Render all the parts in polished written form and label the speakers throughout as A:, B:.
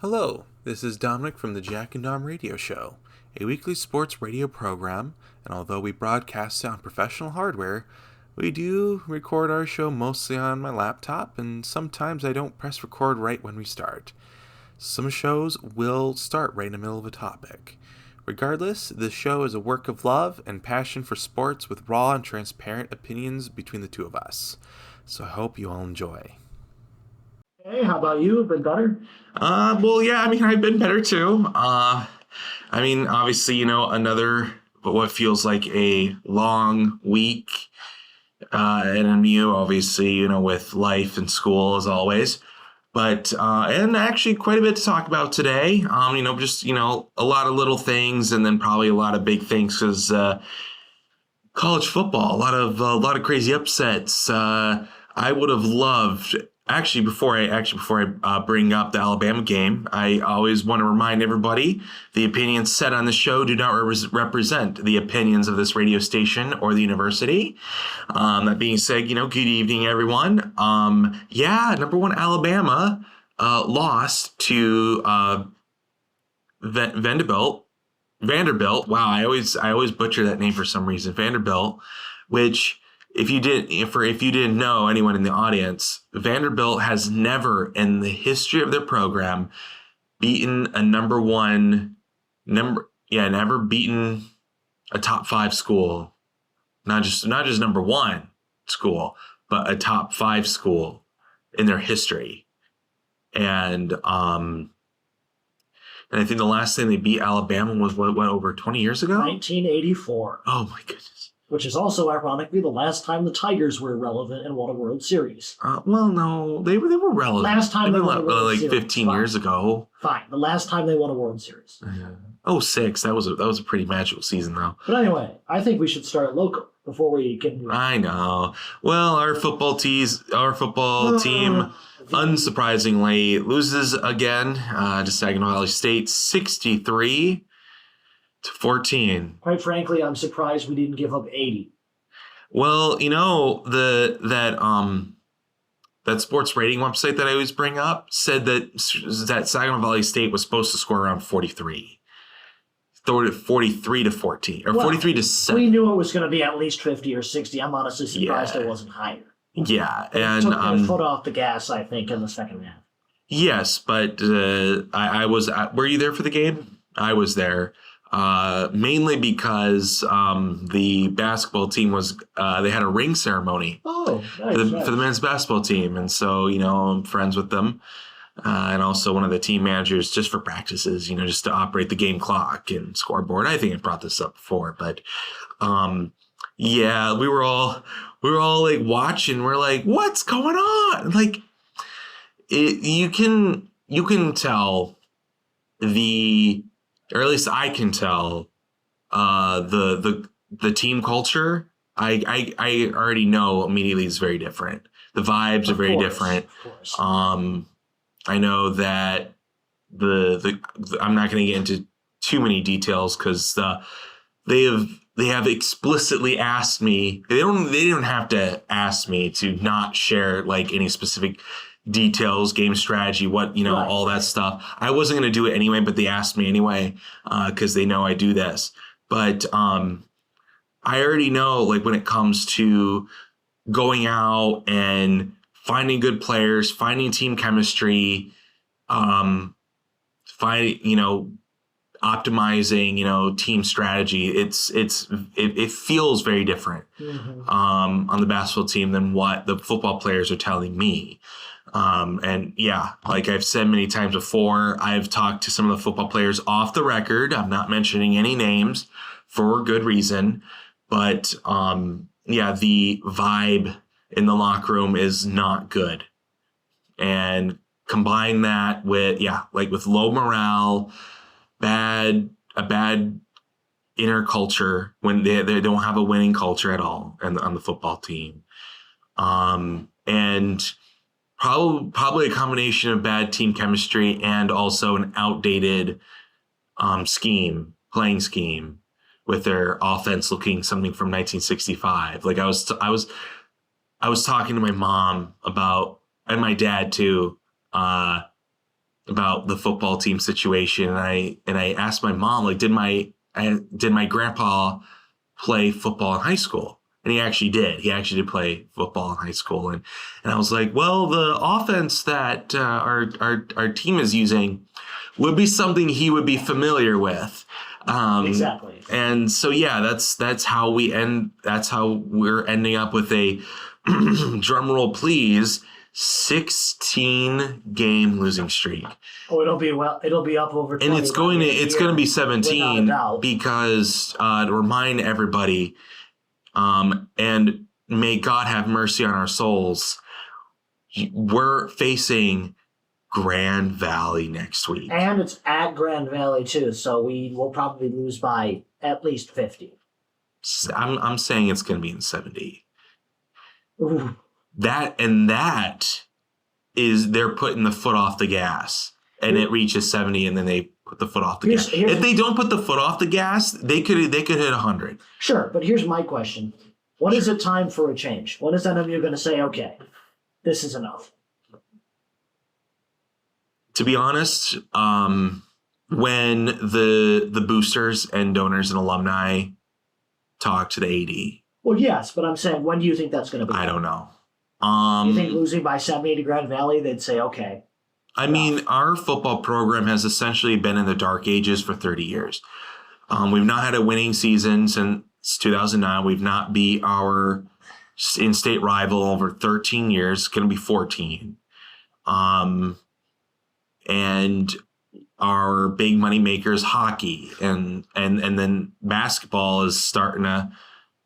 A: Hello, this is Dominic from the Jack and Dom Radio Show, a weekly sports radio program, and although we broadcast on professional hardware, we do record our show mostly on my laptop, and sometimes I don't press record right when we start. Some shows will start right in the middle of a topic. Regardless, this show is a work of love and passion for sports with raw and transparent opinions between the two of us. So I hope you all enjoy.
B: Hey, how about you? Been better?
C: I've been better too. Obviously, another, but what feels like a long week at MU, obviously, with life and school as always. But, and actually quite a bit to talk about today. A lot of little things and then probably a lot of big things because college football, a lot of crazy upsets. I would have loved. Actually, before I bring up the Alabama game, I always want to remind everybody the opinions said on the show do not represent the opinions of this radio station or the university. That being said, good evening, everyone. Number one, Alabama lost to Vanderbilt. Wow, I always butcher that name for some reason. Vanderbilt, which. If you didn't know, anyone in the audience, Vanderbilt has never in the history of their program beaten a never beaten a top 5 school, not just number 1 school, but a top 5 school in their history. And I think the last time they beat Alabama was what over 20 years ago?
B: 1984.
C: Oh my goodness.
B: Which is also, ironically, the last time the Tigers were relevant and won a World Series.
C: No, they were relevant.
B: Last time they won a World Series.
C: 15 years ago.
B: Fine, the last time they won a World Series.
C: 06, that was a pretty magical season, though.
B: But anyway, I think we should start local before we can...
C: I know. Well, our football team, unsurprisingly, loses again to Saginaw Valley State, 63-14.
B: Quite frankly, I'm surprised we didn't give up 80.
C: Well, that sports rating website that I always bring up said that Saginaw Valley State was supposed to score around 43. 43 to 14 or 43 to 7.
B: We knew it was going to be at least 50 or 60. I'm honestly surprised it wasn't higher.
C: Yeah,
B: and took their foot off the gas, I think, in the second half.
C: Yes, but I was. Were you there for the game? I was there. Mainly because the basketball team they had a ring ceremony
B: for
C: the men's basketball team. And so, I'm friends with them and also one of the team managers just for practices, just to operate the game clock and scoreboard. I think I brought this up before, but we were all like watching. We're like, what's going on? Like you can tell or at least I can tell the team culture. I already know immediately is very different. The vibes are very different. I know that I'm not going to get into too many details because they have explicitly asked me. They don't have to ask me to not share like any specific details, game strategy, all that stuff. I wasn't going to do it anyway, but they asked me anyway because they know I do this. But I already know, like, when it comes to going out and finding good players, finding team chemistry, optimizing, team strategy. It feels very different on the basketball team than what the football players are telling me. Like I've said many times before, I've talked to some of the football players off the record. I'm not mentioning any names for good reason, but the vibe in the locker room is not good. And combine that with low morale, a bad inner culture when they don't have a winning culture at all on the football team. And probably a combination of bad team chemistry and also an outdated playing scheme with their offense looking something from 1965. Like I was talking to my mom about, and my dad too, about the football team situation, and I asked my mom, like, did my grandpa play football in high school? And he actually did. He actually did play football in high school. And I was like, well, the offense that our team is using would be something he would be familiar with.
B: Exactly.
C: And so, yeah, that's how we're ending up with a drum roll, please, 16 game losing streak.
B: Oh, it'll be up over 20.
C: And it's going to be 17
B: doubt.
C: because to remind everybody, and may God have mercy on our souls, we're facing Grand Valley next week.
B: And it's at Grand Valley too, so we will probably lose by at least 50.
C: I'm saying it's going to be in 70.
B: Ooh.
C: That is they're putting the foot off the gas, and it reaches 70, and then they put the foot off the gas. If they don't put the foot off the gas, they could hit 100.
B: Sure, but here's my question: when is it time for a change? When is NMU going to say, "Okay, this is enough"?
C: To be honest, when the boosters and donors and alumni talk to the AD.
B: Well, yes, but I'm saying, when do you think that's going to be?
C: I don't know.
B: You think losing by 70 to Grand Valley, they'd say, okay.
C: I mean, our football program has essentially been in the dark ages for 30 years. We've not had a winning season since 2009. We've not beat our in-state rival over 13 years. It's going to be 14. And our big money maker is hockey, and then basketball is starting to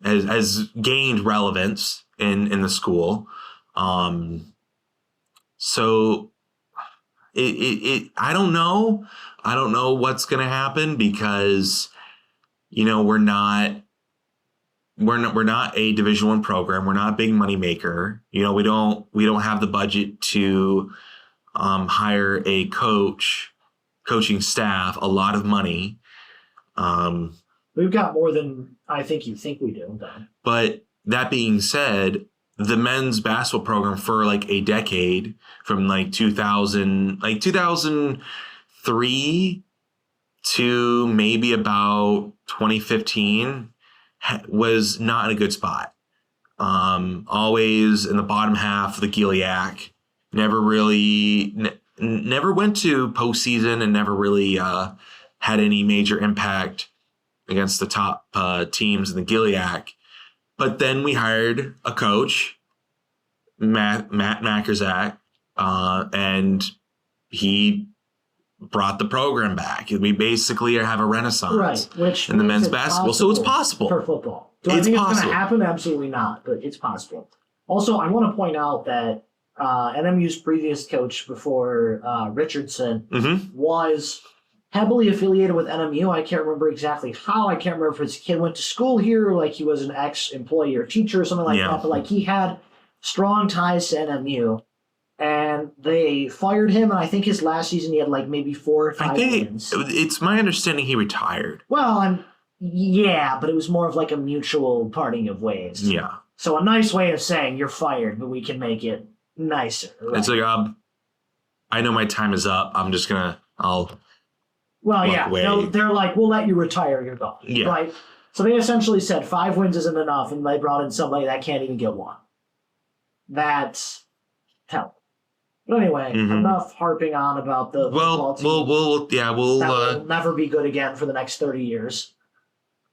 C: has gained relevance in the school. So I don't know. I don't know what's going to happen because, we're not a Division I program. We're not a big money maker. We don't have the budget to hire a coaching staff, a lot of money.
B: We've got more than I think you think we do, though.
C: But that being said, the men's basketball program for like a decade, from like 2003 to maybe about 2015, was not in a good spot. Always in the bottom half of the GILIAC. Never went to postseason, and never really had any major impact against the top teams in the GILIAC. But then we hired a coach, Matt Makerzak, and he brought the program back. We basically have a renaissance,
B: which
C: in the men's basketball. So it's possible
B: for football. Do I think it's going to happen? Absolutely not, but it's possible. Also, I want to point out that NMU's previous coach before Richardson was heavily affiliated with NMU. I can't remember exactly how. I can't remember if his kid went to school here, or like he was an ex-employee or teacher or something like that. But like, he had strong ties to NMU, and they fired him. And I think his last season he had like maybe 4 or 5 wins.
C: It's my understanding he retired.
B: Well, but it was more of like a mutual parting of ways.
C: Yeah.
B: So a nice way of saying you're fired, but we can make it nicer. Right?
C: It's like, I know my time is up. I'm just gonna.
B: They're like, we'll let you retire. You're gone.
C: Yeah.
B: Right. So they essentially said 5 wins isn't enough, and they brought in somebody that can't even get 1. That's terrible. But anyway, enough harping on about the football team. Will never be good again for the next 30 years.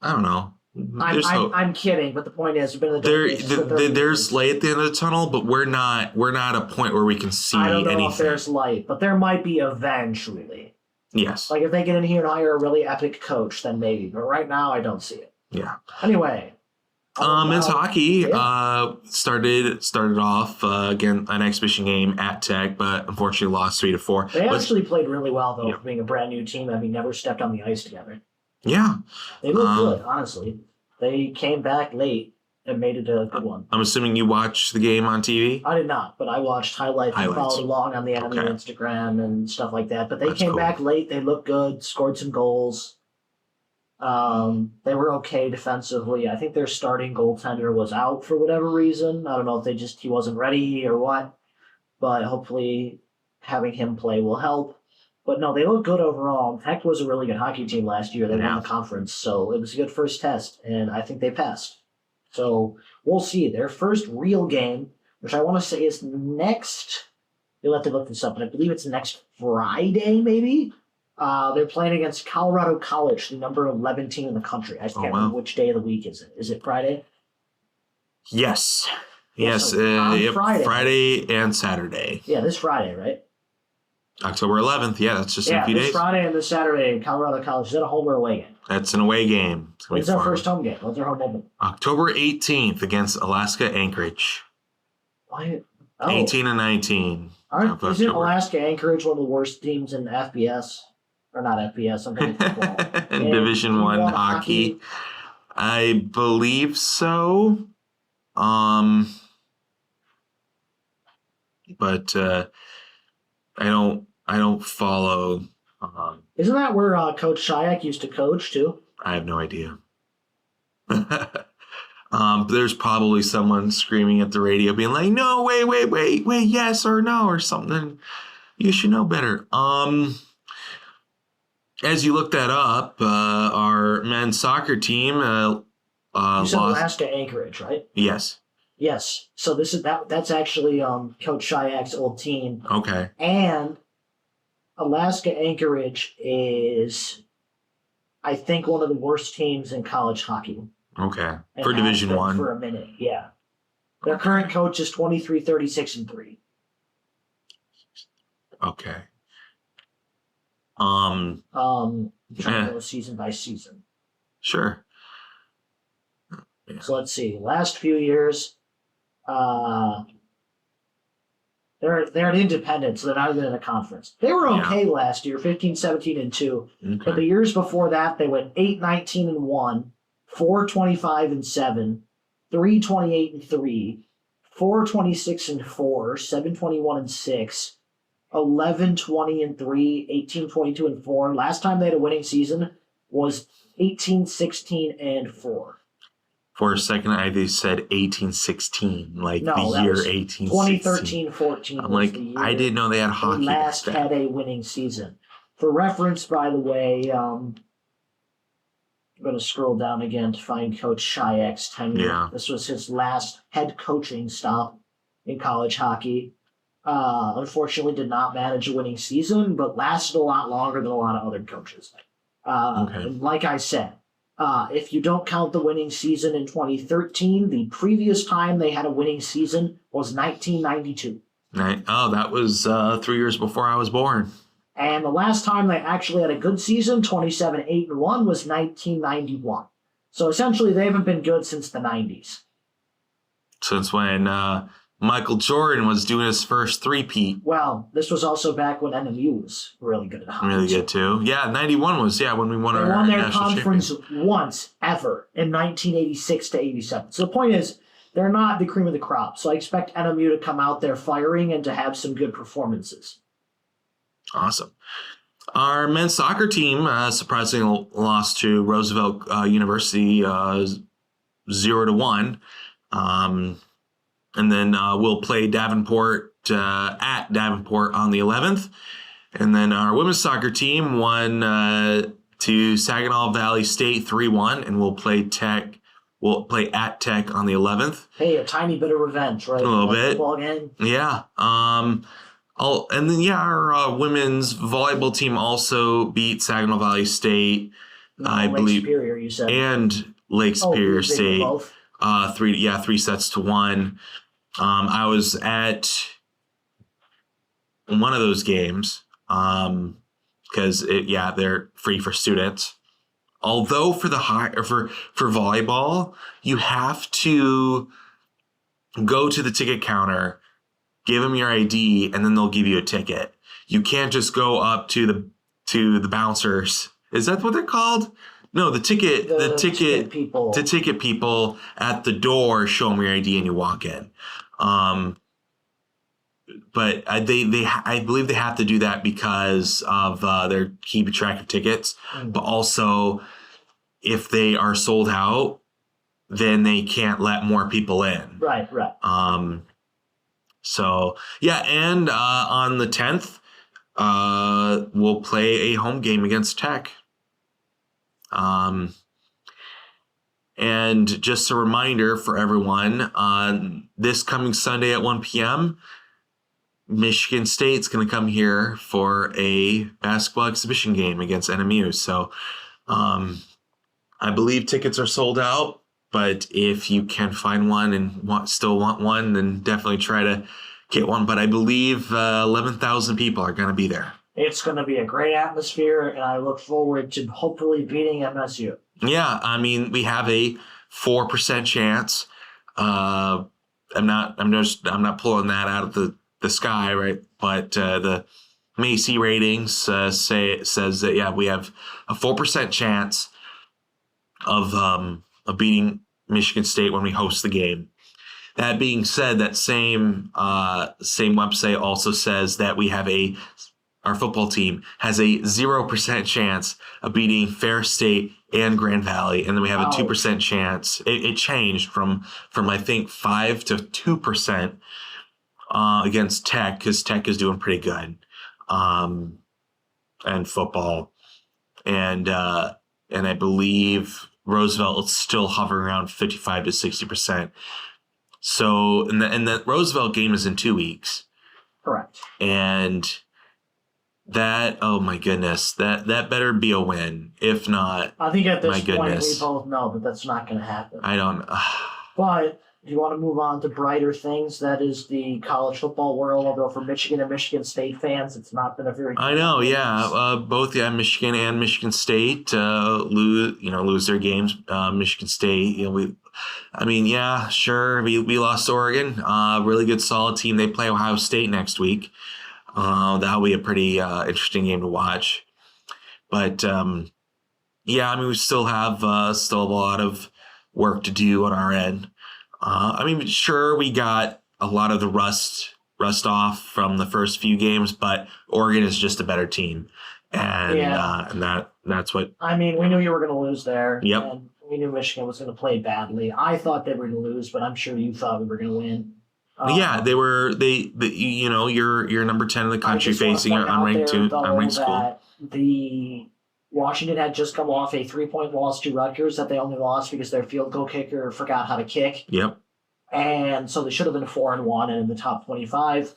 C: I don't know.
B: I'm kidding, but the point is,
C: there's light at the end of the tunnel, but we're not at a point where we can see anything. I don't know
B: if there's light, but there might be eventually.
C: Yes.
B: Like if they get in here and hire a really epic coach, then maybe. But right now, I don't see it.
C: Yeah.
B: Anyway.
C: Men's hockey started off again an exhibition game at Tech, but unfortunately lost 3-4.
B: They actually played really well though, for being a brand new team. Never stepped on the ice together.
C: Yeah.
B: They looked good, honestly. They came back late and made it a good one.
C: I'm assuming you watched the game on TV?
B: I did not, but I watched highlights and followed along on the enemy Instagram and stuff like that. But they came back late. They looked good, scored some goals. They were okay defensively. I think their starting goaltender was out for whatever reason. I don't know if he wasn't ready or what, but hopefully having him play will help. But no, they look good overall. Tech was a really good hockey team last year. They won the conference, so it was a good first test, and I think they passed. So we'll see. Their first real game, which I want to say is next. You'll have to look this up, but I believe it's next Friday, maybe. They're playing against Colorado College, the number 11 team in the country. I can't remember which day of the week is it. Is it Friday?
C: Yes. Yes.
B: So
C: Friday and Saturday.
B: Yeah, this Friday, right?
C: October 11th. Yeah, that's just in a few days.
B: Friday and this Saturday, Colorado College. Is that a home or away game?
C: That's an away game.
B: When's their first home game? When's their home open?
C: October 18th against Alaska Anchorage.
B: Why?
C: 18 and 19.
B: Isn't Alaska Anchorage one of the worst teams in FBS? Or not FBS, I'm thinking football.
C: In Division I hockey. I believe so. But I don't follow.
B: Isn't that where Coach Shayak used to coach too?
C: I have no idea. There's probably someone screaming at the radio being like, no, wait, yes or no or something. You should know better. As you look that up, our men's soccer team
B: you said Alaska Anchorage, right?
C: Yes.
B: Yes. So that's actually Coach Shayak's old team.
C: Okay.
B: And Alaska Anchorage is, I think, one of the worst teams in college hockey.
C: Okay. For Division I.
B: For a minute, yeah. Their current coach is 23-36-3.
C: Okay.
B: Trying to go season by season.
C: Sure. Yeah.
B: So let's see. Last few years, they're an independent, so they're not even in a conference. They were okay last year, 15-17-2. Okay. But the years before that, they went 8-19-1, 4-25-7, 3-28-3, 4-26-4, 7-21-6. 11-20-3, 18-22-4. Last time they had a winning season was 18-16-4.
C: For a second, I said 18-16, like the year 18-16.
B: 2013-14.
C: I'm like, I didn't know they had hockey.
B: They last had a winning season. For reference, by the way, I'm going to scroll down again to find Coach Shayak's tenure.
C: Yeah.
B: This was his last head coaching stop in college hockey. Unfortunately did not manage a winning season, but lasted a lot longer than a lot of other coaches. And like I said, if you don't count the winning season in 2013, the previous time they had a winning season was 1992.
C: That was 3 years before I was born.
B: And the last time they actually had a good season, 27-8-1, was 1991. So essentially they haven't been good since the 90s.
C: Since when Michael Jordan was doing his first three-peat.
B: Well, this was also back when NMU was really good at hockey.
C: Really good, too. Yeah, 91 was, when we won our national
B: championship. They won their conference once, ever, in 1986-87. So the point is, they're not the cream of the crop. So I expect NMU to come out there firing and to have some good performances.
C: Awesome. Our men's soccer team surprisingly lost to Roosevelt University 0-1. And then we'll play Davenport at Davenport on the 11th. And then our women's soccer team won to Saginaw Valley State 3-1, and we'll play Tech. We'll play at Tech on the 11th.
B: Hey, a tiny bit of revenge, right?
C: A little bit.
B: Football game.
C: Yeah. And then our women's volleyball team also beat Saginaw Valley State, I believe.
B: Superior, you said.
C: And Lake Superior State. 3-1. I was at one of those games because they're free for students. Although for volleyball, you have to go to the ticket counter, give them your ID, and then they'll give you a ticket. You can't just go up to the bouncers. Is that what they're called? No, the ticket people at the door show them your ID and you walk in. But I believe they have to do that because of their keeping track of tickets. But also, if they are sold out, then they can't let more people in.
B: Right.
C: So yeah, and on the 10th, will play a home game against Tech. And just a reminder for everyone, this coming Sunday at 1 p.m., Michigan State's going to come here for a basketball exhibition game against NMU. So I believe tickets are sold out, but if you can find one and still want one, then definitely try to get one. But I believe 11,000 people are going to be there.
B: It's going to be a great atmosphere, and I look forward to hopefully beating MSU.
C: Yeah, I mean, we have a 4% chance. I'm not pulling that out of the sky, right? But the Macy ratings says that we have a 4% chance of beating Michigan State when we host the game. That being said, that same website also says that our football team has a 0% chance of beating Fair State and Grand Valley, and then we have a 2% chance. It changed from I think 5 to 2% against Tech, because Tech is doing pretty good, and football, and I believe Roosevelt is still hovering around 55 to 60%. So, and the Roosevelt game is in 2 weeks.
B: Correct.
C: And that, oh my goodness, that better be a win. If not,
B: I think at this point we both know that that's not going to happen.
C: I don't.
B: But if you want to move on to brighter things, that is the college football world. Although for Michigan and Michigan State fans, it's not been a very.
C: I know, yeah. Both Michigan and Michigan State lose their games. Michigan State, sure, we lost Oregon. Really good, solid team. They play Ohio State next week. That'll be a pretty interesting game to watch. But we still have a lot of work to do on our end. Sure, we got a lot of the rust off from the first few games, but Oregon is just a better team, and that's what.
B: We knew you were going to lose there.
C: Yep.
B: And we knew Michigan was going to play badly. I thought they were going to lose, but I'm sure you thought we were going to win.
C: They were. You're number 10 in the country facing an unranked school.
B: The Washington had just come off a 3-point loss to Rutgers that they only lost because their field goal kicker forgot how to kick.
C: Yep.
B: And so they should have been 4-1 and in the top 25.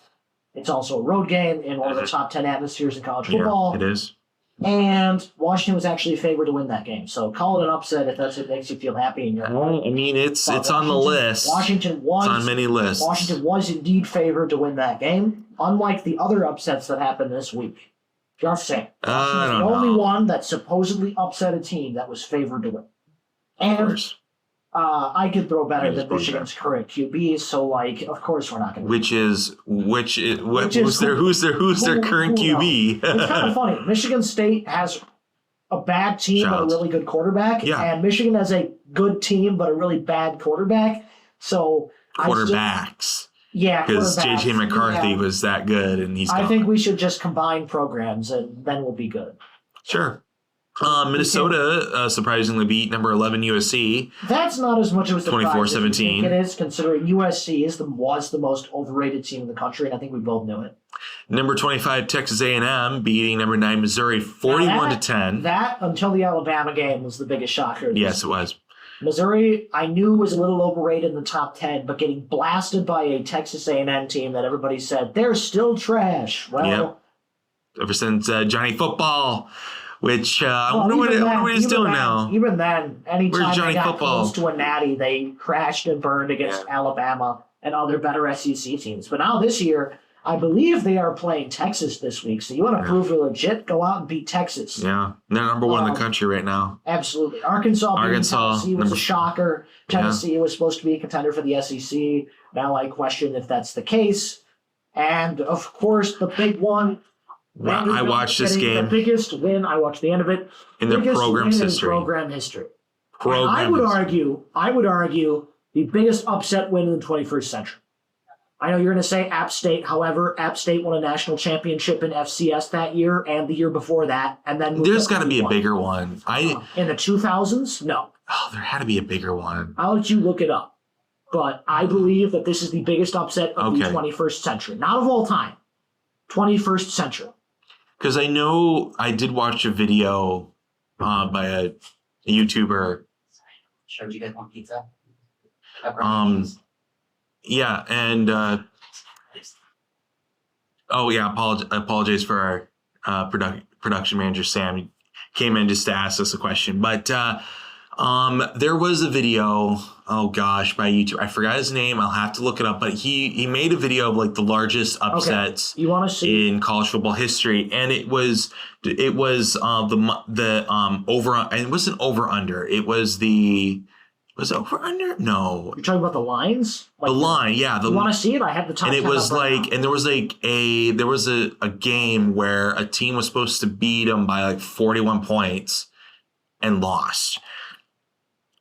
B: It's also a road game in one of the top 10 atmospheres in college football.
C: Yeah, it is.
B: And Washington was actually favored to win that game. So call it an upset if that's what makes you feel happy in your heart.
C: It's on the list.
B: Washington was
C: on many lists.
B: Washington was indeed favored to win that game, unlike the other upsets that happened this week. Just saying. Washington's the only one that supposedly upset a team that was favored to win. And I could throw better than Michigan's current QB, so of course we're not going to.
C: Who's their current QB?
B: It's kind of funny. Michigan State has a bad team but a really good quarterback, and Michigan has a good team but a really bad quarterback. So
C: quarterbacks. Because J.J. McCarthy was that good, and he's gone.
B: I think we should just combine programs, and then we'll be good.
C: Sure. Minnesota surprisingly beat number 11 USC.
B: That's not as much of a surprise
C: 24-17.
B: It is, considering USC was the most overrated team in the country, and I think we both knew it.
C: Number 25 Texas A&M beating number 9 Missouri 41-10.
B: That until the Alabama game was the biggest shocker.
C: Yes, it was.
B: Missouri, I knew was a little overrated in the top 10, but getting blasted by a Texas A&M team that everybody said they're still trash. Well,
C: ever since Johnny Football. Which I wonder what he's doing now.
B: Even then, anytime they got close to a natty, they crashed and burned against Alabama and other better SEC teams. But now this year, I believe they are playing Texas this week. So you want to prove you're legit, go out and beat Texas.
C: Yeah, they're number 1 in the country right now.
B: Absolutely. Arkansas Tennessee was a shocker. Tennessee was supposed to be a contender for the SEC. Now I question if that's the case. And, of course, the big one.
C: Wow, I watched this game.
B: The biggest win. I watched the end of it.
C: In their program's history.
B: Program history. I would argue the biggest upset win in the 21st century. I know you're going to say App State. However, App State won a national championship in FCS that year and the year before that, and then
C: there's got to be a bigger one.
B: In the 2000s, no.
C: Oh, there had to be a bigger one.
B: I'll let you look it up, but I believe that this is the biggest upset of the 21st century, not of all time. 21st century.
C: Because I know I did watch a video by a YouTuber.
D: Sure, do you guys want pizza?
C: Yeah, and I apologize for our production manager Sam. He came in just to ask us a question, but there was a video. Oh gosh, by YouTube. I forgot his name. I'll have to look it up. But he made a video of like the largest upsets
B: you want to see
C: in college football history, and it was the over. And it wasn't over under. It was the. Was it over under? No.
B: You're talking about the lines?
C: Like the line, yeah.
B: You want to see it? I have the top.
C: And it was like, and there was a game where a team was supposed to beat them by like 41 points and lost.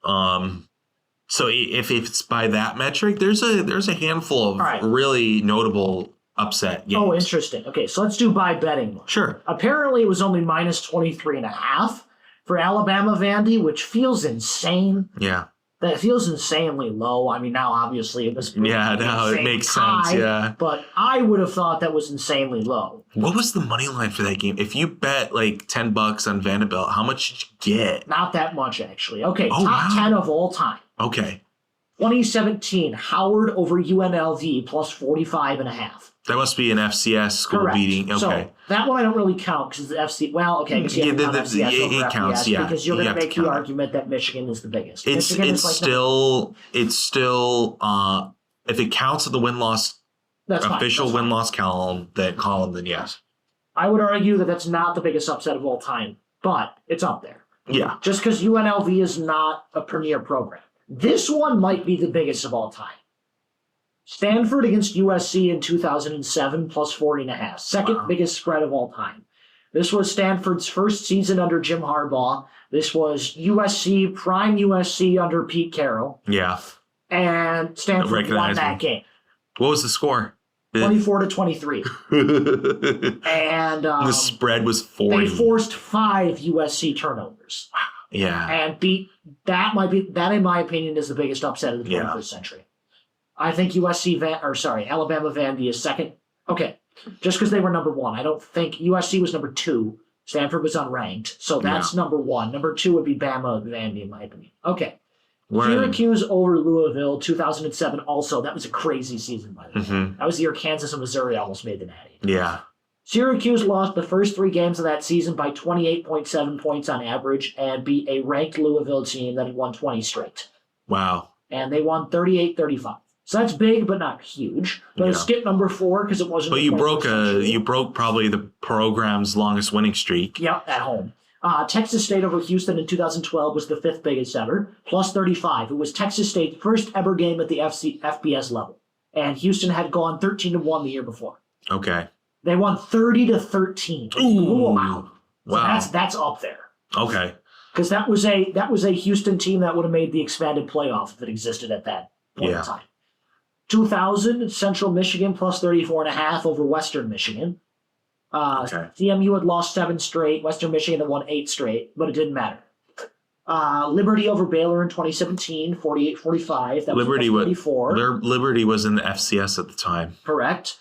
C: So if it's by that metric, there's a handful of really notable upset games.
B: Oh, interesting. Okay, so let's do by betting.
C: Sure.
B: Apparently, it was only minus 23.5 for Alabama Vandy, which feels insane.
C: Yeah.
B: That feels insanely low. I mean, now obviously it was
C: it makes sense. Yeah,
B: but I would have thought that was insanely low.
C: What was the money line for that game? If you bet like $10 on Vanderbilt, how much did you get?
B: Not that much, actually. Okay, top 10 of all time.
C: Okay.
B: 2017, Howard over UNLV plus 45.5.
C: That must be an FCS school
B: Correct.
C: beating. Okay.
B: So that one I don't really count because the FC. Well, okay, because you have FCS over FBS
C: counts. Yeah,
B: because you're going to make the argument that Michigan is the biggest.
C: It's still if it counts at the win-loss official win-loss column, then yes.
B: I would argue that that's not the biggest upset of all time, but it's up there.
C: Yeah.
B: Just because UNLV is not a premier program. This one might be the biggest of all time. Stanford against USC in 2007 plus 40.5. Second biggest spread of all time. This was Stanford's first season under Jim Harbaugh. This was prime USC under Pete Carroll.
C: Yeah.
B: And Stanford won that game.
C: What was the score?
B: 24-23. And
C: the spread was 40.
B: They forced 5 USC turnovers.
C: Yeah.
B: And beat that in my opinion is the biggest upset of the 21st century. I think Alabama Vandy is second. Okay. Just because they were number 1. I don't think USC was number 2. Stanford was unranked. So that's number 1. Number 2 would be Bama Vandy in my opinion. Okay. Syracuse over Louisville, 2007 also. That was a crazy season, by the way.
C: Mm-hmm.
B: That was the year Kansas and Missouri almost made the Natty.
C: Yeah.
B: Syracuse lost the first 3 games of that season by 28.7 points on average and beat a ranked Louisville team that had won 20 straight.
C: Wow.
B: And they won 38-35. So that's big, but not huge. But it skipped number 4 because it wasn't.
C: But you broke probably the program's longest winning streak.
B: Yep, at home. Texas State over Houston in 2012 was the 5th biggest ever, plus 35. It was Texas State's first ever game at the FBS level, and Houston had gone 13-1 the year before.
C: Okay.
B: They won 30-13.
C: Ooh,
B: wow. So that's up there.
C: Okay.
B: Because that was a Houston team that would have made the expanded playoff if it existed at that point in time. 2000, Central Michigan plus 34.5 over Western Michigan. CMU had lost 7 straight. Western Michigan had won 8 straight, but it didn't matter. Liberty over Baylor in 2017, 48-45. That
C: Liberty
B: was 34.
C: Liberty was in the FCS at the time.
B: Correct.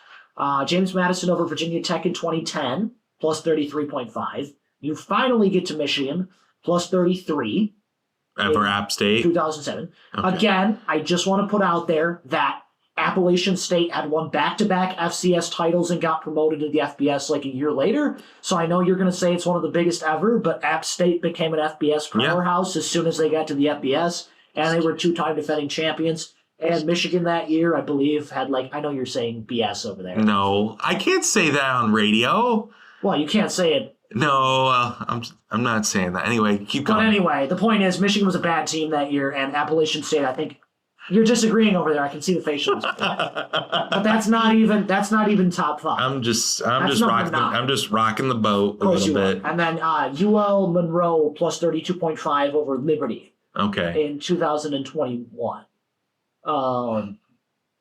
B: James Madison over Virginia Tech in 2010, plus 33.5. You finally get to Michigan, plus 33.
C: Over App State?
B: 2007.
C: Okay.
B: Again, I just want to put out there that Appalachian State had won back-to-back FCS titles and got promoted to the FBS like a year later. So I know you're going to say it's one of the biggest ever, but App State became an FBS powerhouse as soon as they got to the FBS, and they were 2-time defending champions. And Michigan that year, I believe, had I know you're saying BS over there.
C: No, I can't say that on radio.
B: Well, you can't say it.
C: No, I'm not saying that. Anyway, keep going.
B: But anyway, the point is Michigan was a bad team that year, and Appalachian State, I think, you're disagreeing over there. I can see the facials. But that's not even top 5.
C: I'm just rocking the boat a little bit.
B: And then UL Monroe plus 32.5 over Liberty.
C: Okay.
B: In 2021.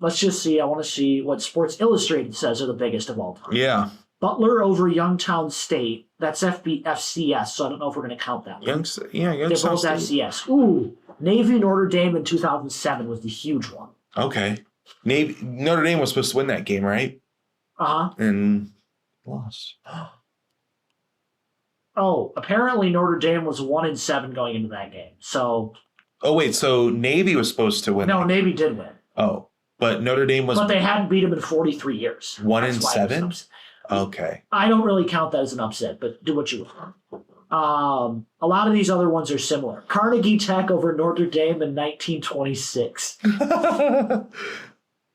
B: Let's just see. I want to see what Sports Illustrated says are the biggest of all time.
C: Yeah.
B: Butler over Youngstown State. That's FCS, so I don't know if we're going to count that.
C: Youngstown
B: They're both FCS. Ooh. Navy Notre Dame in 2007 was the huge one.
C: Okay. Notre Dame was supposed to win that game, right?
B: Uh-huh.
C: And lost.
B: Oh, apparently Notre Dame was 1-7 going into that game. So.
C: Oh wait, so Navy was supposed to win.
B: No, Navy did win.
C: Oh, but Notre Dame was.
B: But they hadn't beat them in 43 years.
C: 1-7. Okay.
B: I don't really count that as an upset, but do what you want. A lot of these other ones are similar. Carnegie Tech over Notre Dame in 1926.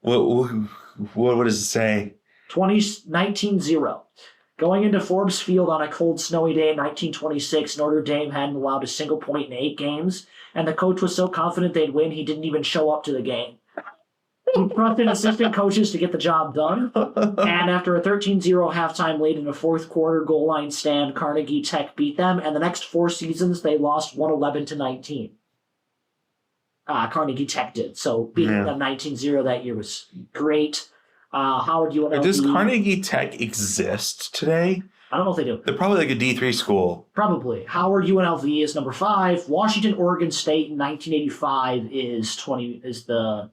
C: What does it say?
B: 19-0. Going into Forbes Field on a cold, snowy day in 1926, Notre Dame hadn't allowed a single point in 8 games, and the coach was so confident they'd win, he didn't even show up to the game. He trusted assistant coaches to get the job done, and after a 13-0 halftime lead in a fourth quarter goal line stand, Carnegie Tech beat them, and the next 4 seasons they lost 111-19. Carnegie Tech did, so beating them 19-0 that year was great. Howard UNLV.
C: Does Carnegie Tech exist today?
B: I don't know if they do.
C: They're probably like a D3 school.
B: Probably. Howard UNLV is number 5. Washington Oregon State in 1985 is the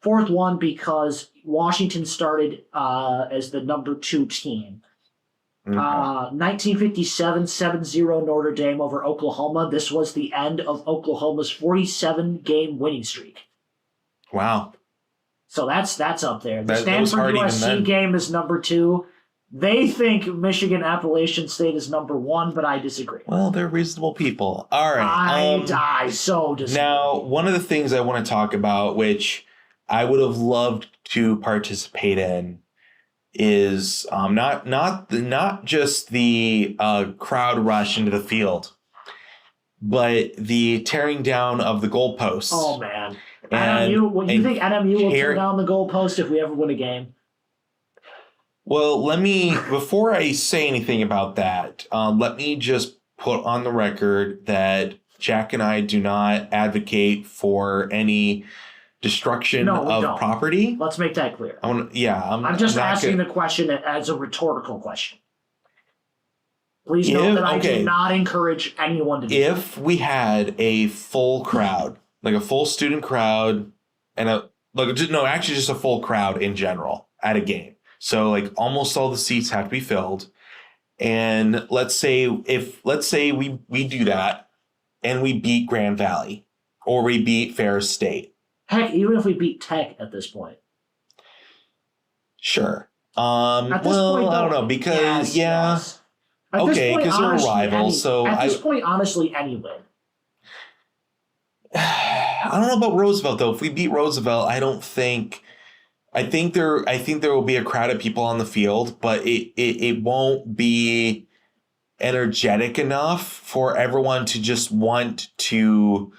B: 4th one because Washington started as the number 2 team. 1957, 7-0 Notre Dame over Oklahoma. This was the end of Oklahoma's 47-game winning streak.
C: Wow.
B: So that's up there. The
C: That was hard
B: Stanford
C: even
B: USC
C: then.
B: game is number 2. They think Michigan Appalachian State is number 1, but I disagree.
C: Well, they're reasonable people. All right.
B: I so disagree.
C: Now, one of the things I want to talk about, which I would have loved to participate in, is not just the crowd rush into the field, but the tearing down of the goalposts.
B: Oh man.
C: And,
B: you think NMU will tear
C: tear-
B: down the goalpost if we ever win a game?
C: Well, before I say anything about that, let me just put on the record that Jack and I do not advocate for any destruction
B: No, we
C: of
B: don't.
C: property.
B: Let's make that clear.
C: I'm
B: just
C: not
B: asking
C: gonna-
B: the question as a rhetorical question. Please note that I
C: okay.
B: do not encourage anyone to do
C: If we had a full crowd, like a full student crowd, and actually just a full crowd in general at a game. So like almost all the seats have to be filled. And let's say we do that and we beat Grand Valley or we beat Ferris State.
B: Heck, even if we beat Tech at this point.
C: Sure.
B: At this point,
C: I don't
B: though,
C: know because
B: yes. At this
C: okay,
B: point,
C: because they're a
B: honestly,
C: rival. So
B: at this point, honestly, any win.
C: I don't know about Roosevelt though. If we beat Roosevelt, I think there will be a crowd of people on the field, but it won't be energetic enough for everyone to just want to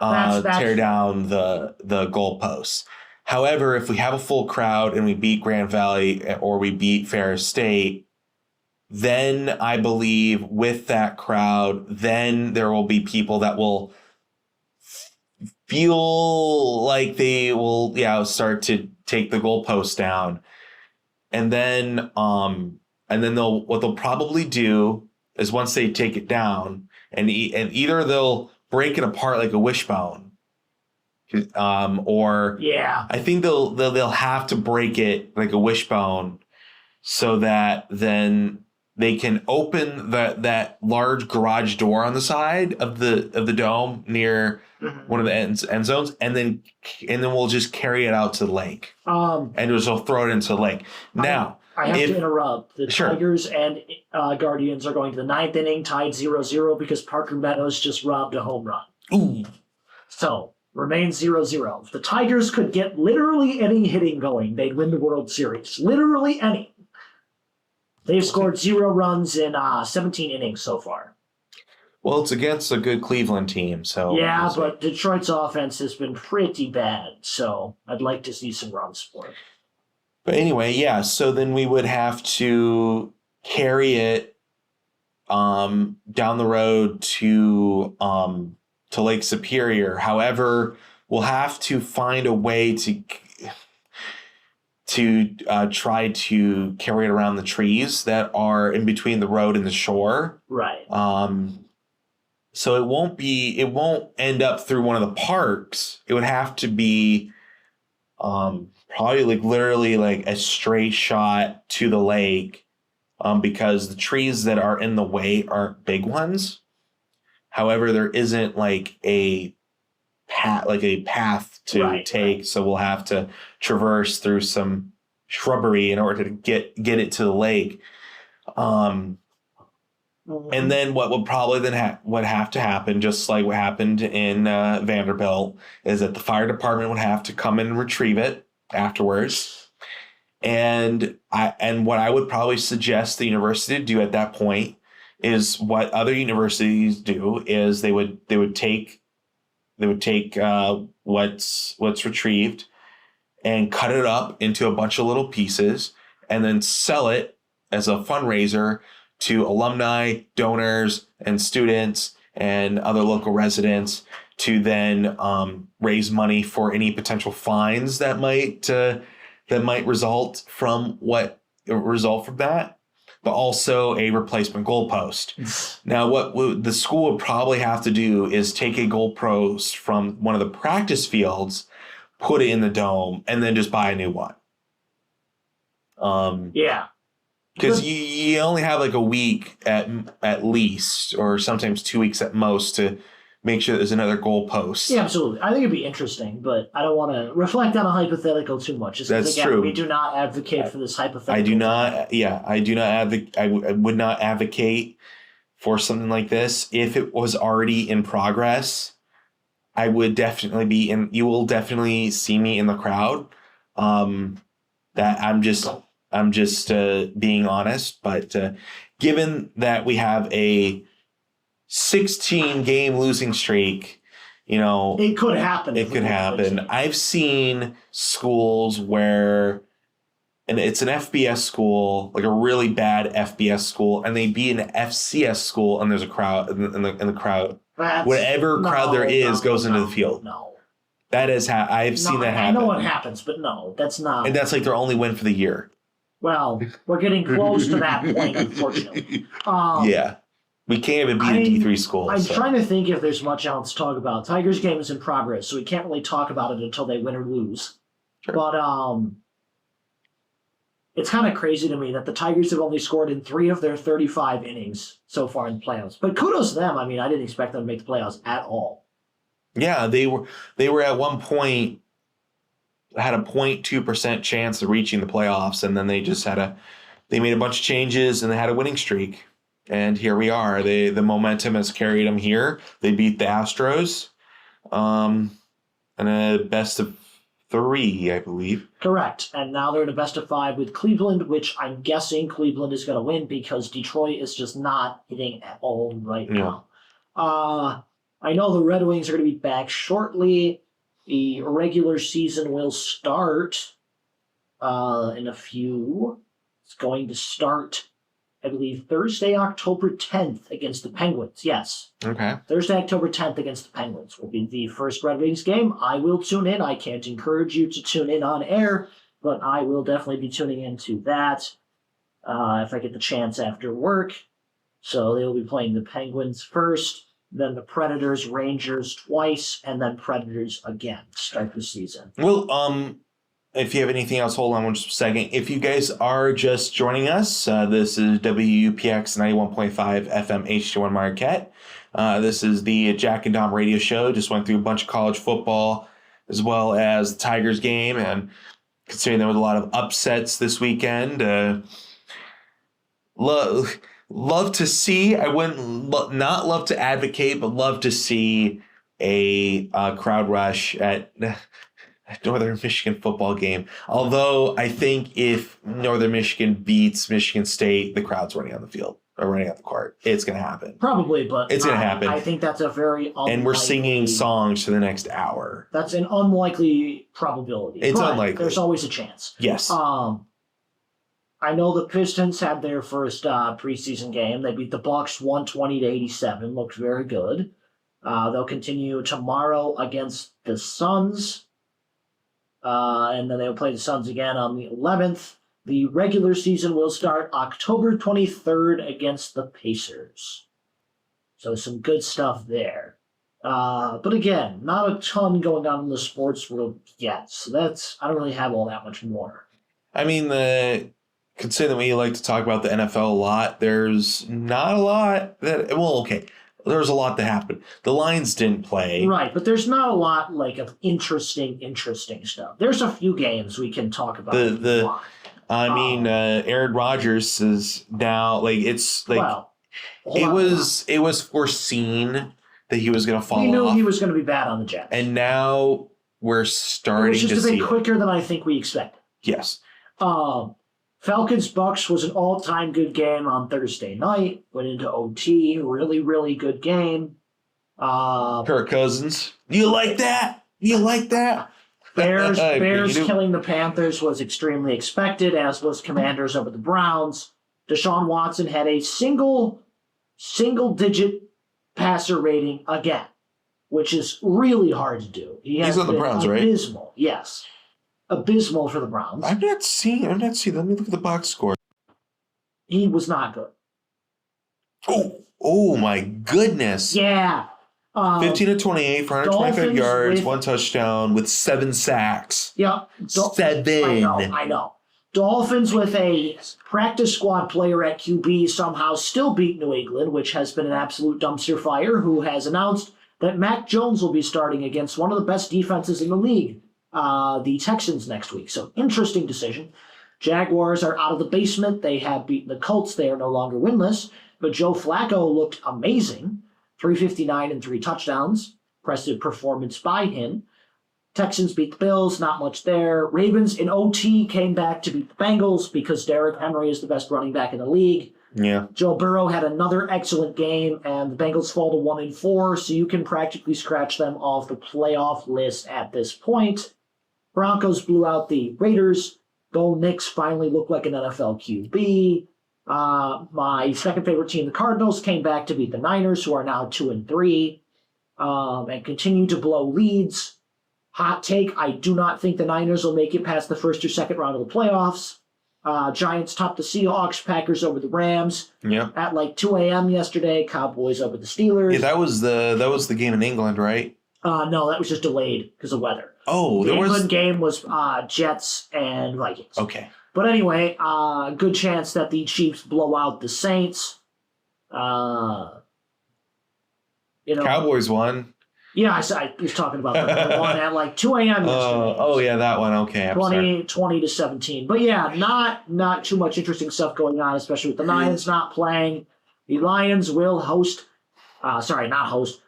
C: tear down the goalposts. However, if we have a full crowd and we beat Grand Valley or we beat Ferris State, then I believe with that crowd, then there will be people that will feel like they will start to take the goalpost down, and then what they'll probably do is once they take it down and either they'll break it apart like a wishbone, or I think they'll have to break it like a wishbone so that then they can open that large garage door on the side of the dome near one of the end zones, and then we'll just carry it out to the lake. And just throw it into the lake. Now,
B: I have to interrupt. The Tigers and Guardians are going to the 9th inning, tied 0-0 because Parker Meadows just robbed a home run.
C: Ooh.
B: So, remains 0-0. If the Tigers could get literally any hitting going, they'd win the World Series. Literally any. They've scored 0 runs in 17 innings so far.
C: Well, it's against a good Cleveland team, so...
B: Yeah, but Detroit's offense has been pretty bad, so I'd like to see some runs for it.
C: But anyway, yeah, so then we would have to carry it down the road to Lake Superior. However, we'll have to find a way to try to carry it around the trees that are in between the road and the shore.
B: Right.
C: So it won't end up through one of the parks. It would have to be probably like literally like a straight shot to the lake because the trees that are in the way aren't big ones. However, there isn't like a path to take, right. So we'll have to traverse through some shrubbery in order to get it to the lake. And then what would probably then would have to happen, just like what happened in Vanderbilt, is that the fire department would have to come in and retrieve it afterwards. And what I would probably suggest the university to do at that point is what other universities do is they would take what's retrieved and cut it up into a bunch of little pieces and then sell it as a fundraiser to alumni, donors, and students and other local residents to then raise money for any potential fines that might result from that, but also a replacement goalpost. Now, what the school would probably have to do is take a goalpost from one of the practice fields, put it in the dome, and then just buy a new one.
B: Yeah.
C: Because you only have like a week at least, or sometimes 2 weeks at most, to make sure there's another goalpost.
B: Yeah, absolutely. I think it'd be interesting, but I don't want to reflect on a hypothetical too much.
C: That's true.
B: We do not advocate for this hypothetical.
C: I do not. Yeah, I do not advocate. I would not advocate for something like this. If it was already in progress, I would definitely be in. You will definitely see me in the crowd. That I'm just being honest, but given that we have a 16-game losing streak,
B: it could happen.
C: It could happen. I've seen schools where, and it's an FBS school, like a really bad FBS school, and they beat an FCS school, and there's a crowd in the crowd. Whatever crowd there is goes into the field.
B: No.
C: That is how I've seen that happen.
B: I know what happens, but no, that's not.
C: And that's like their only win for the year.
B: Well, we're getting close to that point, unfortunately.
C: Yeah. We can't even beat a D3 school.
B: I'm trying to think if there's much else to talk about. Tigers game is in progress, so we can't really talk about it until they win or lose. Sure. But it's kind of crazy to me that the Tigers have only scored in 3 of their 35 innings so far in the playoffs. But kudos to them. I mean, I didn't expect them to make the playoffs at all.
C: Yeah, they were at one point had a 0.2% chance of reaching the playoffs, and then they just they made a bunch of changes and they had a winning streak. And here we are. The momentum has carried them here. They beat the Astros, and a best of 3, I believe.
B: Correct. And now they're in a best of 5 with Cleveland, which I'm guessing Cleveland is going to win because Detroit is just not hitting at all right now. I know the Red Wings are going to be back shortly. The regular season will start in a few. It's going to start, I believe, Thursday, October 10th against the Penguins. Yes.
C: Okay.
B: Thursday, October 10th against the Penguins will be the first Red Wings game. I will tune in. I can't encourage you to tune in on air, but I will definitely be tuning into that if I get the chance after work. So they will be playing the Penguins first, then the Predators, Rangers twice, and then Predators again to start the season.
C: Well, if you have anything else, hold on just a second. If you guys are just joining us, this is WUPX 91.5 FM HD1 Marquette. This is the Jack and Dom radio show. Just went through a bunch of college football as well as the Tigers game, and considering there was a lot of upsets this weekend, love to see. I wouldn't not love to advocate, but love to see a crowd rush at Northern Michigan football game. Although I think if Northern Michigan beats Michigan State, the crowd's running on the field or running on the court. It's going to happen.
B: Probably, but
C: it's going to happen.
B: I think that's a very unlikely,
C: and we're singing songs for the next hour.
B: That's an unlikely probability.
C: It's unlikely.
B: There's always a chance.
C: Yes.
B: I know the Pistons had their first preseason game. They beat the Bucks 120-87. Looked very good. They'll continue tomorrow against the Suns. And then they'll play the Suns again on the 11th. The regular season will start October 23rd against the Pacers. So some good stuff there. But again, not a ton going on in the sports world yet. So I don't really have all that much more.
C: I mean, considering we like to talk about the NFL a lot, there's not a lot that. Well, okay, there's a lot that happened. The Lions didn't play,
B: Right, but there's not a lot of interesting stuff. There's a few games we can talk about.
C: Aaron Rodgers is now it's like it was foreseen that he was going to fall off.
B: We knew he was going to be bad on the Jets,
C: and now we're starting to see
B: it was just a bit quicker than I think we expected.
C: Yes.
B: Falcons-Bucks was an all-time good game on Thursday night. Went into OT. Really, really good game.
C: Kirk Cousins. You like that?
B: Bears killing the Panthers was extremely expected, as was Commanders over the Browns. Deshaun Watson had a single-digit passer rating again, which is really hard to do.
C: He's on the Browns, right?
B: Abysmal, yes. Abysmal for the Browns.
C: I'm not seeing. Let me look at the box score.
B: He was not good.
C: Oh my goodness.
B: Yeah.
C: 15 to 28 for 125 yards, 1 touchdown with 7 sacks.
B: Yeah.
C: 7.
B: I know. Dolphins with a practice squad player at QB somehow still beat New England, which has been an absolute dumpster fire, who has announced that Mac Jones will be starting against one of the best defenses in the league, the Texans, next week. So, interesting decision. Jaguars are out of the basement. They have beaten the Colts. They are no longer winless. But Joe Flacco looked amazing. 359 and 3 touchdowns. Impressive performance by him. Texans beat the Bills. Not much there. Ravens in OT came back to beat the Bengals because Derrick Henry is the best running back in the league.
C: Yeah.
B: Joe Burrow had another excellent game, and the Bengals fall to 1-4, so you can practically scratch them off the playoff list at this point. Broncos blew out the Raiders. Bo Nix finally looked like an NFL QB. My second favorite team, the Cardinals, came back to beat the Niners, who are now 2-3, and continue to blow leads. Hot take, I do not think the Niners will make it past the first or second round of the playoffs. Giants topped the Seahawks, Packers over the Rams.
C: Yeah.
B: At like 2 a.m. yesterday, Cowboys over the Steelers.
C: Yeah, that was the game in England, right?
B: No, that was just delayed because of weather.
C: Oh,
B: the England game was Jets and Vikings.
C: Okay.
B: But anyway, good chance that the Chiefs blow out the Saints.
C: Cowboys won.
B: Yeah, I was talking about that one at like 2 a.m. yesterday.
C: Yeah, that one. Okay,
B: 20 to 17. But yeah, not too much interesting stuff going on, especially with the Lions not playing. The Lions will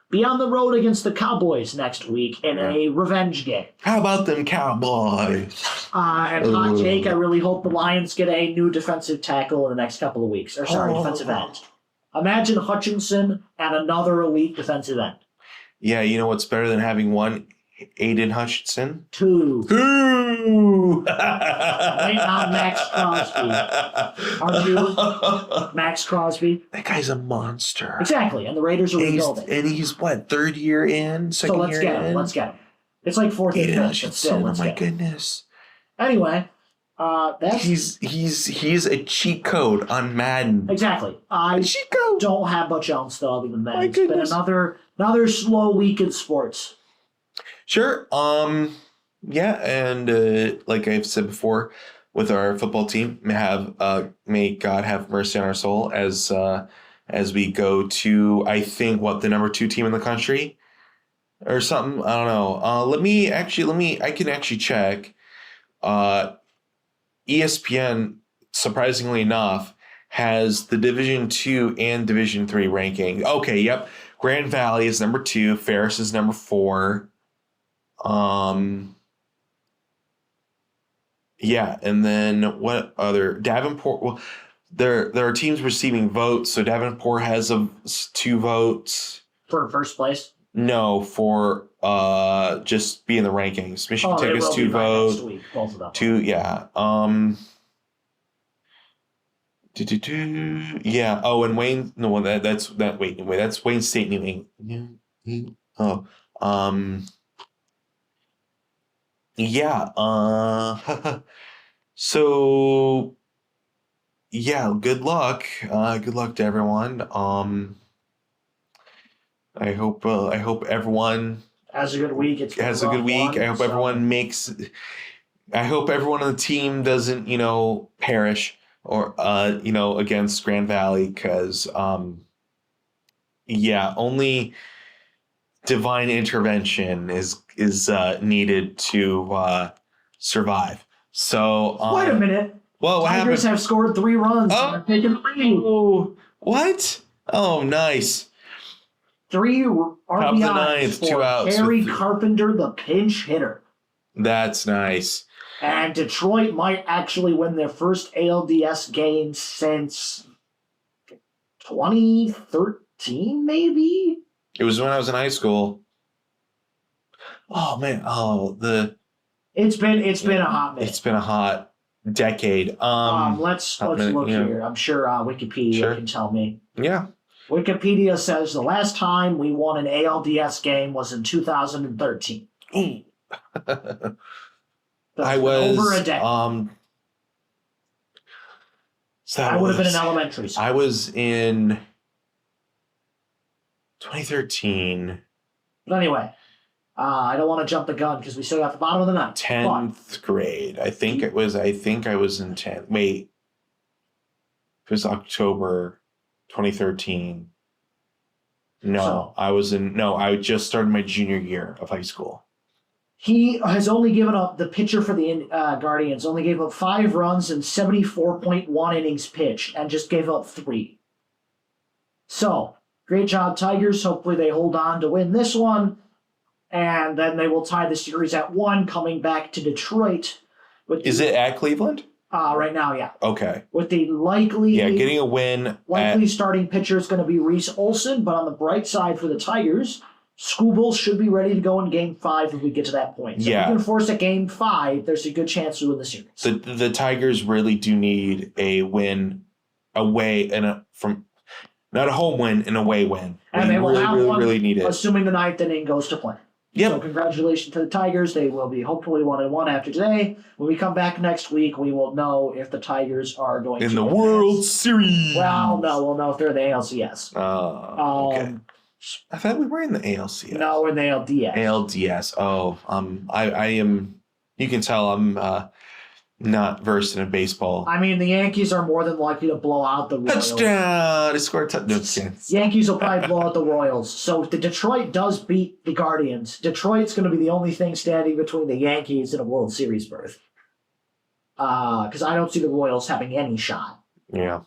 B: be on the road against the Cowboys next week in a revenge game.
C: How about them Cowboys?
B: And hot take, I really hope the Lions get a new defensive tackle in the next couple of weeks. Defensive end. Imagine Hutchinson and another elite defensive end.
C: Yeah, you know what's better than having one? Aiden Hutchinson?
B: 2. Wait on Max Crosby. Are you Max Crosby?
C: That guy's a monster.
B: Exactly, and the Raiders are rebuilding.
C: And he's what, third year in, second year in?
B: Let's get him. It's like 4th
C: Aiden Hutchinson, oh my goodness.
B: Anyway, that's
C: he's a cheat code on Madden.
B: Exactly. I don't have much else though other than that. It's been another slow week in sports.
C: Sure. Yeah, and like I've said before, with our football team, may God have mercy on our soul as we go to, I think, the number 2 team in the country or something. I don't know. I can actually check. ESPN, surprisingly enough, has the Division 2 and Division 3 ranking. Okay, yep. Grand Valley is number 2. Ferris is number 4. Yeah, and then what other? Davenport. Well, there are teams receiving votes. So Davenport has 2 votes
B: for first place.
C: No, for just be in the rankings. Michigan Tech has 2 votes.
B: Next week, both of them.
C: 2, yeah. Yeah. Oh, and Wayne. No, that's Wayne State, New England. Oh. Yeah. So. Yeah. Good luck. Good luck to everyone. I hope everyone
B: has a good week.
C: I hope everyone on the team doesn't, perish or against Grand Valley, because only divine intervention is needed to survive. So
B: wait a minute.
C: Well, what
B: Tigers
C: happened?
B: have scored 3 runs.
C: Oh,
B: And are taking the lead.
C: What? Oh, nice.
B: 3
C: of the
B: RBIs
C: ninth, 2
B: for
C: outs
B: Kerry
C: with-
B: Carpenter, the pinch hitter.
C: That's nice.
B: And Detroit might actually win their first ALDS game since 2013, maybe?
C: It was when I was in high school. Oh man!
B: It's been a hot minute.
C: It's been a hot decade.
B: Let's
C: minute,
B: look
C: yeah.
B: here. I'm sure Wikipedia can tell me.
C: Yeah.
B: Wikipedia says the last time we won an ALDS game was in 2013.
C: I was
B: over a decade.
C: So
B: I would have been in elementary school.
C: I was in 2013.
B: But anyway, I don't want to jump the gun because we still got the bottom of the ninth.
C: 10th grade. I think I was in 10th. Wait. It was October 2013. I just started my junior year of high school.
B: He has only given up, the pitcher for the Guardians, only gave up 5 runs in 74.1 innings pitched and just gave up 3. So, great job, Tigers. Hopefully they hold on to win this one. And then they will tie the series at 1, coming back to Detroit.
C: Is it at Cleveland?
B: Right now, yeah.
C: Okay.
B: With the likely...
C: Yeah, getting a win.
B: Likely starting pitcher is going to be Reese Olson, but on the bright side for the Tigers, Skubal should be ready to go in Game 5 if we get to that point. So if we can force a Game 5, there's a good chance to win the series.
C: The Tigers really do need a win away not a home win, an away win.
B: And they will have one,
C: really need it.
B: assuming the 9th inning goes to plan.
C: Yep.
B: So congratulations to the Tigers. They will be hopefully 1-1 after today. When we come back next week, we will know if the Tigers are going to
C: in the World Series.
B: Well, no, we'll know if they're in the ALCS.
C: Okay. I thought we were in the ALCS.
B: No, we're in the ALDS.
C: ALDS. Oh, I am. You can tell I'm not versed in baseball.
B: I mean, the Yankees are more than likely to blow out the Royals.
C: Touchdown! They scored a touchdown.
B: Yankees will probably blow out the Royals. So if the Detroit does beat the Guardians, Detroit's going to be the only thing standing between the Yankees and a World Series berth. Because I don't see the Royals having any shot.
C: Yeah.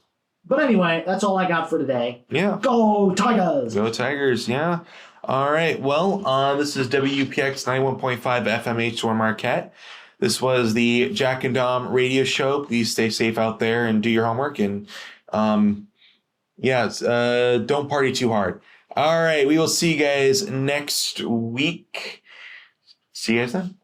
B: But anyway, that's all I got for today.
C: Yeah.
B: Go Tigers!
C: Go Tigers, yeah. All right, well, this is WPX 91.5 FM H1 Marquette. This was the Jack and Dom radio show. Please stay safe out there and do your homework. And, don't party too hard. All right, we will see you guys next week. See you guys then.